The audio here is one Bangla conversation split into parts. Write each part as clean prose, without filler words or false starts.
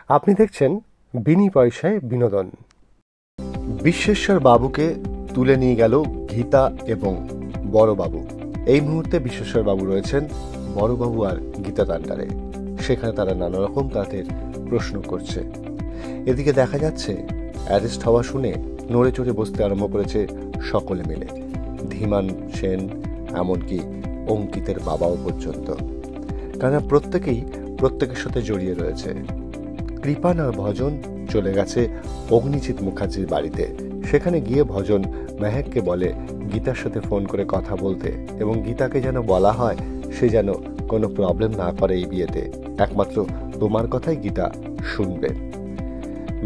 আপনি দেখছেন বিনি পয়সায় বিনোদন। বিশ্বেশ্বর বাবুকে তুলে নিয়ে গেল গীতা এবং বড়বাবু। এই মুহূর্তে বিশ্বেশ্বর বাবু রয়েছেন বড়বাবু আর গীতা তান্ডারে। সেখানে তারা নানা রকম তাদের প্রশ্ন করছে। এদিকে দেখা যাচ্ছে অ্যারেস্ট হওয়া শুনে নড়ে চড়ে বসতে আরম্ভ করেছে সকলে মিলে, ধীমান সেন, এমনকি অঙ্কিতের বাবাও পর্যন্ত। কারণ প্রত্যেকের সাথে জড়িয়ে রয়েছে। কৃপান আর ভজন চলে গেছে অগ্নিজিৎ মুখার্জির বাড়িতে। সেখানে গিয়ে ভজন মেহেককে বলে গীতার সাথে ফোন করে কথা বলতে, এবং গীতাকে যেন বলা হয় সে যেন কোনো প্রবলেম না করে এই বিয়েতে, একমাত্র তোমার কথাই গীতা শুনবে।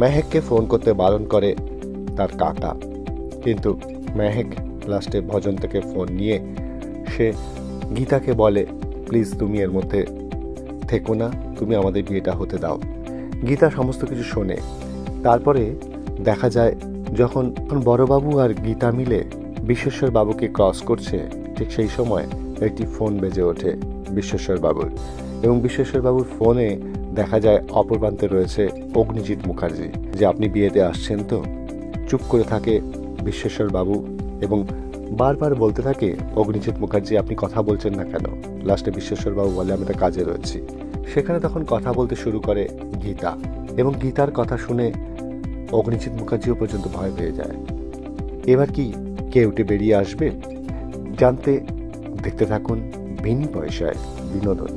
মেহেককে ফোন করতে বারণ করে তার কাকা, কিন্তু মেহেক লাস্টে ভজন থেকে ফোন নিয়ে সে গীতাকে বলে প্লিজ তুমি এর মধ্যে থেকো না, তুমি আমাদের বিয়েটা হতে দাও। গীতা সমস্ত কিছু শোনে। তারপরে দেখা যায় যখন বড়বাবু আর গীতা মিলে বিশ্বেশ্বর বাবুকে ক্রস করছে, ঠিক সেই সময় একটি ফোন বেজে ওঠে বিশ্বেশ্বর বাবুর, এবং বিশ্বেশ্বর বাবুর ফোনে দেখা যায় অপর প্রান্তে রয়েছে অগ্নিজিৎ মুখার্জি। যে আপনি বিয়েতে আসছেন তো? চুপ করে থাকে বিশ্বেশ্বর বাবু এবং বারবার বলতে থাকে অগ্নিজিৎ মুখার্জি আপনি কথা বলছেন না কেন? লাস্টে বিশ্বেশ্বর বাবু বলে আমি একটা কাজে রয়েছি। সেখানে তখন কথা বলতে শুরু করে গীতা, এবং গীতার কথা শুনে অগ্নিজিৎ মুখার্জিও পর্যন্ত ভয় পেয়ে যায়। এবার কি কে উঠে বেরিয়ে আসবে জানতে দেখতে থাকুন বিনি পয়সায় বিনোদন।